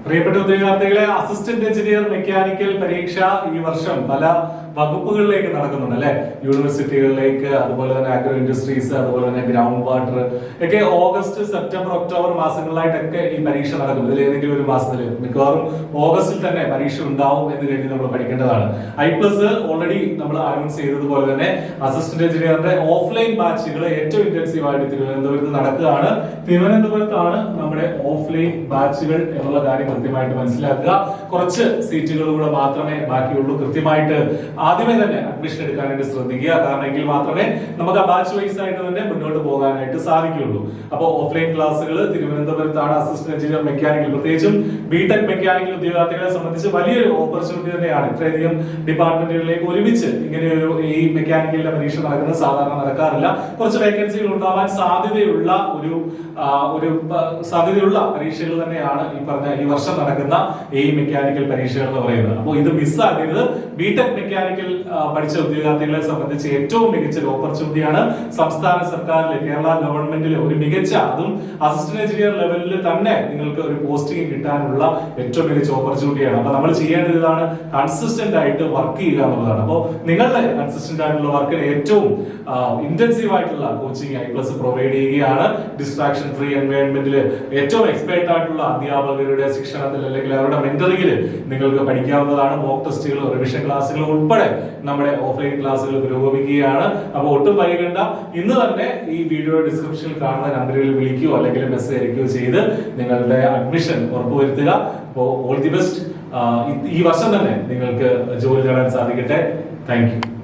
പ്രിയപ്പെട്ട ഉദ്യോഗാർത്ഥികളെ, assistant engineer mechanical പരീക്ഷ ഈ വർഷം പല വകുപ്പുകളിലേക്ക് നടക്കുന്നുണ്ട് അല്ലെ. യൂണിവേഴ്സിറ്റികളിലേക്ക്, അതുപോലെ തന്നെ അഗ്രോ ഇൻഡസ്ട്രീസ്, അതുപോലെ തന്നെ ഗ്രൗണ്ട് വാട്ടർ ഒക്കെ ഓഗസ്റ്റ്, സെപ്റ്റംബർ, ഒക്ടോബർ മാസങ്ങളിലായിട്ടൊക്കെ ഈ പരീക്ഷ നടക്കും. ഇതിൽ ഏതെങ്കിലും ഒരു മാസത്തിൽ, മിക്കവാറും ഓഗസ്റ്റിൽ തന്നെ പരീക്ഷ ഉണ്ടാവും എന്ന് കരുതി നമ്മൾ പഠിക്കേണ്ടതാണ്. I+ ഓൾറെഡി നമ്മൾ അനൗൺസ് ചെയ്തതുപോലെ തന്നെ അസിസ്റ്റന്റ് എഞ്ചിനീയറിന്റെ ഓഫ്ലൈൻ ബാച്ചുകൾ ഏറ്റവും ഇന്റൻസീവ് ആയിട്ട് തിരുവനന്തപുരത്ത് നടക്കുകയാണ്. തിരുവനന്തപുരത്താണ് നമ്മുടെ ഓഫ്ലൈൻ ബാച്ചുകൾ എന്നുള്ള കാര്യം കൃത്യമായിട്ട് മനസ്സിലാക്കുക. കുറച്ച് സീറ്റുകൾ കൂടെ മാത്രമേ ബാക്കിയുള്ളൂ. കൃത്യമായിട്ട് ആദ്യമേ തന്നെ അഡ്മിഷൻ എടുക്കാനായിട്ട് ശ്രദ്ധിക്കുക. കാരണം എങ്കിൽ മാത്രമേ നമുക്ക് ആ ബാച്ച് വൈസ് ആയിട്ട് തന്നെ മുന്നോട്ട് പോകാനായിട്ട് സാധിക്കുകയുള്ളൂ. അപ്പോൾ ഓഫ്ലൈൻ ക്ലാസ്സുകൾ തിരുവനന്തപുരത്താണ്. അസിസ്റ്റന്റ് എഞ്ചിനീയർ മെക്കാനിക്കൽ, പ്രത്യേകിച്ചും ബിടെക് മെക്കാനിക്കൽ ഉദ്യോഗാർത്ഥികളെ സംബന്ധിച്ച് വലിയൊരു ഓപ്പർച്യൂണിറ്റി തന്നെയാണ്. ഇത്രയധികം ഡിപ്പാർട്ട്മെന്റുകളിലേക്ക് ഒരുമിച്ച് ഇങ്ങനെയൊരു ഈ മെക്കാനിക്കലിന്റെ പരീക്ഷ നടക്കുന്നത് സാധാരണ നടക്കാറില്ല. കുറച്ച് വേക്കൻസികൾ ഉണ്ടാവാൻ സാധ്യതയുള്ള സാധ്യതയുള്ള പരീക്ഷകൾ തന്നെയാണ് ഈ വർഷം നടക്കുന്ന ഈ മെക്കാനിക്കൽ പരീക്ഷകൾ എന്ന് പറയുന്നത്. അപ്പോൾ ഇത് മിസ്സാകരുത്. ബിടെക് മെക്കാനിക്കൽ പഠിച്ച ഉദ്യോഗാർത്ഥികളെ സംബന്ധിച്ച് ഏറ്റവും മികച്ച ഒരു ഓപ്പർച്യൂണിറ്റിയാണ്. സംസ്ഥാന സർക്കാരിലെ, കേരള ഗവൺമെന്റിലെ ഒരു മികച്ച, അതും അസിസ്റ്റന്റ് എഞ്ചിനീയർ ലെവലിൽ തന്നെ നിങ്ങൾക്ക് ഒരു പോസ്റ്റിംഗ് കിട്ടാനുള്ള ഏറ്റവും മികച്ച ഓപ്പർച്യൂണിറ്റിയാണ്. അപ്പൊ നമ്മൾ ചെയ്യേണ്ടത് ഇതാണ്, കൺസിസ്റ്റന്റ് ആയിട്ട് വർക്ക് ചെയ്യുക എന്നുള്ളതാണ്. അപ്പോൾ നിങ്ങളുടെ കൺസിസ്റ്റന്റ് ആയിട്ടുള്ള വർക്കിന് ഏറ്റവും ഇന്റൻസീവ് ആയിട്ടുള്ള കോച്ചിങ് I+ പ്രൊവൈഡ് ചെയ്യുകയാണ്. ഡിസ്ട്രാക്ഷൻ ഫ്രീ എൻവയോൺമെന്റിൽ ഏറ്റവും എക്സ്പേർട്ട് ആയിട്ടുള്ള അധ്യാപകരുടെ ശിക്ഷണത്തിൽ അല്ലെങ്കിൽ അവരുടെ മെന്ററിംഗിൽ നിങ്ങൾക്ക് പഠിക്കാവുന്നതാണ്. മോക്ക് ടെസ്റ്റുകൾ, റിവിഷൻ ക്ലാസ്സുകൾ ഉൾപ്പെടെ നമ്മുടെ ഓഫ്ലൈൻ ക്ലാസ്സുകൾ പുരോഗമിക്കുകയാണ്. അപ്പോൾ ഒട്ടും വൈകണ്ട, ഇന്ന് തന്നെ ഈ വീഡിയോ ഡിസ്ക്രിപ്ഷനിൽ കാണുന്ന നമ്പറുകളിൽ വിളിക്കുകയോ അല്ലെങ്കിൽ മെസ്സേജ് അയക്കുകയോ ചെയ്ത് നിങ്ങളുടെ അഡ്മിഷൻ ഉറപ്പുവരുത്തുക. അപ്പോൾ ഓൾ ദി ബെസ്റ്റ്. ഈ വർഷം തന്നെ നിങ്ങൾക്ക് ജോലി നേടാൻ സാധിക്കട്ടെ. Thank you.